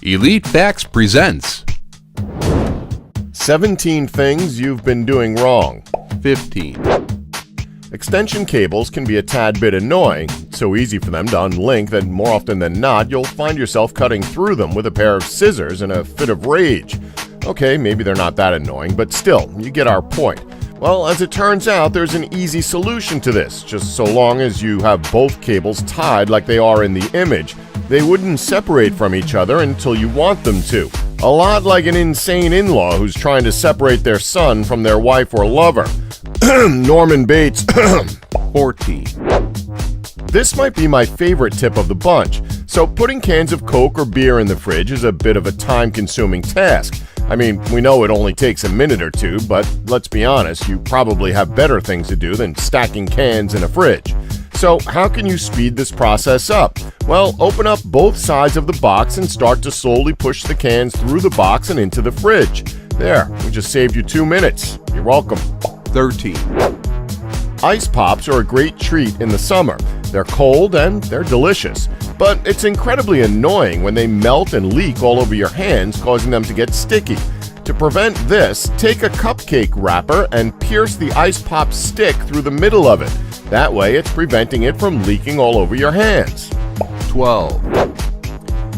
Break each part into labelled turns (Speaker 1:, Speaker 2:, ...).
Speaker 1: Elite Facts presents
Speaker 2: 17 things you've been doing wrong.
Speaker 1: 15.
Speaker 2: Extension cables can be a tad bit annoying. It's so easy for them to unlink that more often than not, you'll find yourself cutting through them with a pair of scissors in a fit of rage. Okay, maybe they're not that annoying, but still, you get our point. Well, as it turns out, there's an easy solution to this. Just so long as you have both cables tied like they are in the image, they wouldn't separate from each other until you want them to. A lot like an insane in-law who's trying to separate their son from their wife or lover. Norman Bates.
Speaker 1: 14.
Speaker 2: This might be my favorite tip of the bunch. So putting cans of Coke or beer in the fridge is a bit of a time-consuming task. I mean, we know it only takes a minute or two, but let's be honest, you probably have better things to do than stacking cans in a fridge. So how can you speed this process up? Well, open up both sides of the box and start to slowly push the cans through the box and into the fridge. There, we just saved you 2 minutes. You're welcome.
Speaker 1: 13.
Speaker 2: Ice pops are a great treat in the summer. They're cold and they're delicious. But it's incredibly annoying when they melt and leak all over your hands, causing them to get sticky. To prevent this, take a cupcake wrapper and pierce the ice pop stick through the middle of it. That way, it's preventing it from leaking all over your hands.
Speaker 1: 12.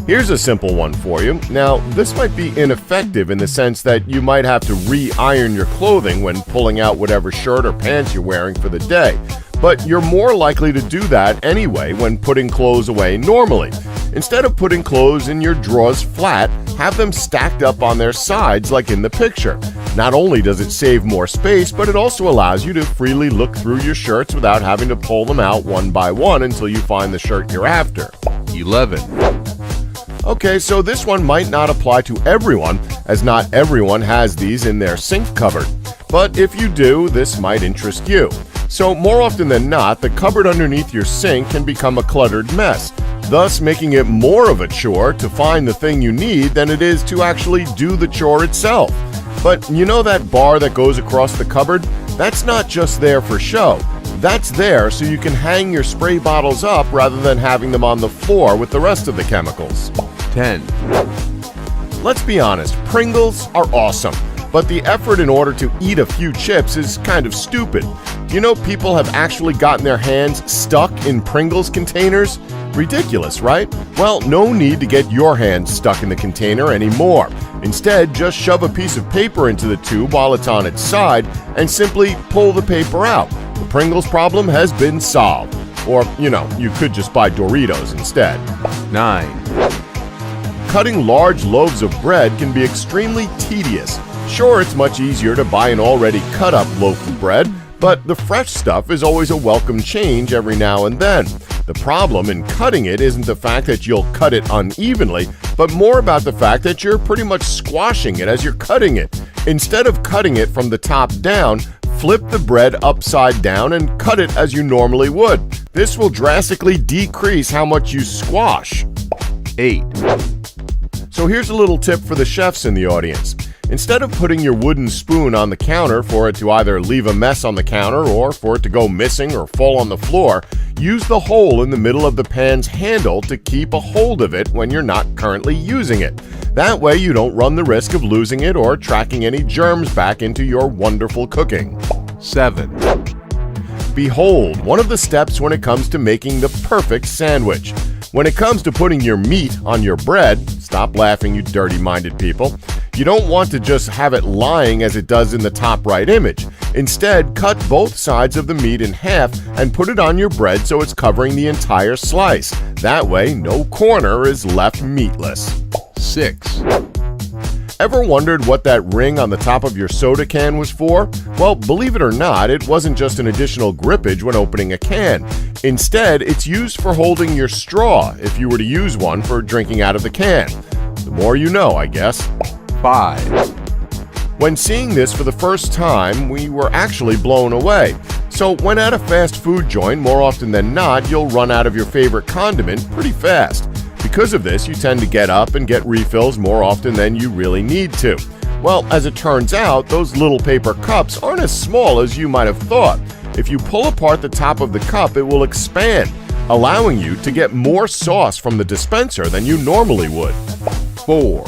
Speaker 2: Here's a simple one for you. Now, this might be ineffective in the sense that you might have to re-iron your clothing when pulling out whatever shirt or pants you're wearing for the day. But you're more likely to do that anyway when putting clothes away normally. Instead of putting clothes in your drawers flat, have them stacked up on their sides like in the picture. Not only does it save more space, but it also allows you to freely look through your shirts without having to pull them out one by one until you find the shirt you're after.
Speaker 1: 11.
Speaker 2: Okay, so this one might not apply to everyone, as not everyone has these in their sink cupboard. But if you do, this might interest you. So more often than not, the cupboard underneath your sink can become a cluttered mess, thus making it more of a chore to find the thing you need than it is to actually do the chore itself. But you know that bar that goes across the cupboard? That's not just there for show. That's there so you can hang your spray bottles up rather than having them on the floor with the rest of the chemicals.
Speaker 1: 10.
Speaker 2: Let's be honest, Pringles are awesome, but the effort in order to eat a few chips is kind of stupid. You know, people have actually gotten their hands stuck in Pringles containers? Ridiculous, right? Well, no need to get your hands stuck in the container anymore. Instead, just shove a piece of paper into the tube while it's on its side and simply pull the paper out. The Pringles problem has been solved. Or, you could just buy Doritos instead.
Speaker 1: 9.
Speaker 2: Cutting large loaves of bread can be extremely tedious. Sure, it's much easier to buy an already cut-up loaf of bread, but the fresh stuff is always a welcome change every now and then. The problem in cutting it isn't the fact that you'll cut it unevenly, but more about the fact that you're pretty much squashing it as you're cutting it. Instead of cutting it from the top down, flip the bread upside down and cut it as you normally would. This will drastically decrease how much you squash.
Speaker 1: 8.
Speaker 2: So here's a little tip for the chefs in the audience. Instead of putting your wooden spoon on the counter for it to either leave a mess on the counter or for it to go missing or fall on the floor, use the hole in the middle of the pan's handle to keep a hold of it when you're not currently using it. That way you don't run the risk of losing it or tracking any germs back into your wonderful cooking.
Speaker 1: 7.
Speaker 2: Behold, one of the steps when it comes to making the perfect sandwich. When it comes to putting your meat on your bread, stop laughing, you dirty-minded people. You don't want to just have it lying as it does in the top right image. Instead, cut both sides of the meat in half and put it on your bread so it's covering the entire slice. That way, no corner is left meatless.
Speaker 1: 6.
Speaker 2: Ever wondered what that ring on the top of your soda can was for? Well, believe it or not, it wasn't just an additional grippage when opening a can. Instead, it's used for holding your straw if you were to use one for drinking out of the can. The more you know, I guess.
Speaker 1: 5.
Speaker 2: When seeing this for the first time, we were actually blown away. So when at a fast food joint, more often than not, you'll run out of your favorite condiment pretty fast. Because of this, you tend to get up and get refills more often than you really need to. Well, as it turns out, those little paper cups aren't as small as you might have thought. If you pull apart the top of the cup, it will expand, allowing you to get more sauce from the dispenser than you normally would.
Speaker 1: 4,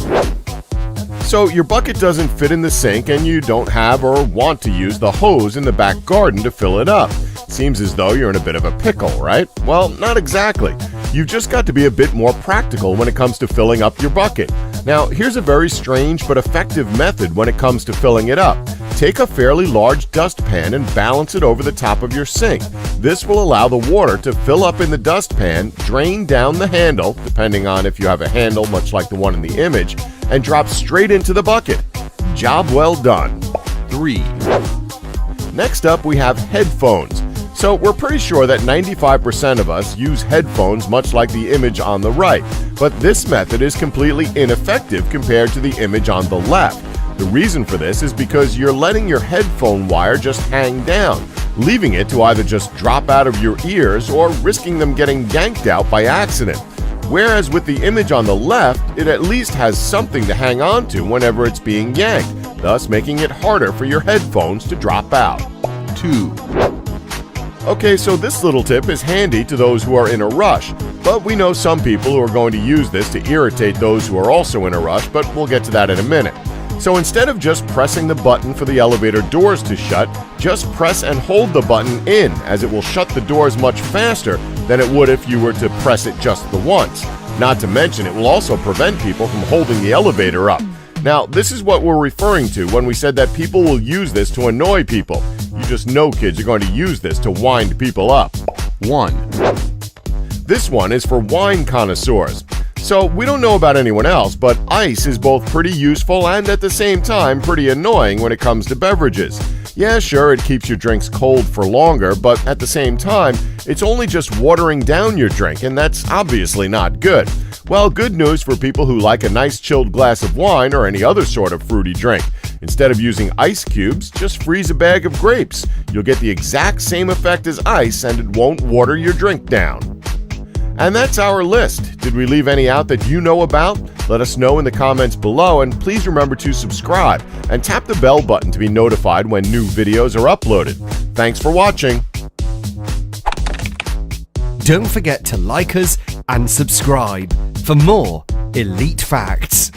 Speaker 2: So your bucket doesn't fit in the sink and you don't have or want to use the hose in the back garden to fill it up. Seems as though you're in a bit of a pickle, right? Well, not exactly. You've just got to be a bit more practical when it comes to filling up your bucket. Now, here's a very strange but effective method when it comes to filling it up. Take a fairly large dustpan and balance it over the top of your sink. This will allow the water to fill up in the dustpan, drain down the handle, depending on if you have a handle much like the one in the image, and drop straight into the bucket. Job well done.
Speaker 1: 3,
Speaker 2: Next up, we have headphones. So we're pretty sure that 95% of us use headphones much like the image on the right, but this method is completely ineffective compared to the image on the left. The reason for this is because you're letting your headphone wire just hang down, leaving it to either just drop out of your ears or risking them getting yanked out by accident. Whereas with the image on the left, it at least has something to hang on to whenever it's being yanked, thus making it harder for your headphones to drop out.
Speaker 1: 2,
Speaker 2: Okay, so this little tip is handy to those who are in a rush, but we know some people who are going to use this to irritate those who are also in a rush, but we'll get to that in a minute. So instead of just pressing the button for the elevator doors to shut, just press and hold the button in, as it will shut the doors much faster than it would if you were to press it just the once. Not to mention, it will also prevent people from holding the elevator up. Now, this is what we're referring to when we said that people will use this to annoy people. You just know kids are going to use this to wind people up.
Speaker 1: 1,
Speaker 2: This one is for wine connoisseurs. So we don't know about anyone else, but ice is both pretty useful and at the same time pretty annoying when it comes to beverages. Yeah, sure, it keeps your drinks cold for longer, but at the same time, it's only just watering down your drink, and that's obviously not good. Well, good news for people who like a nice chilled glass of wine or any other sort of fruity drink. Instead of using ice cubes, just freeze a bag of grapes. You'll get the exact same effect as ice, and it won't water your drink down. And that's our list. Did we leave any out that you know about? Let us know in the comments below, and please remember to subscribe and tap the bell button to be notified when new videos are uploaded. Thanks for watching.
Speaker 3: Don't forget to like us and subscribe for more elite facts.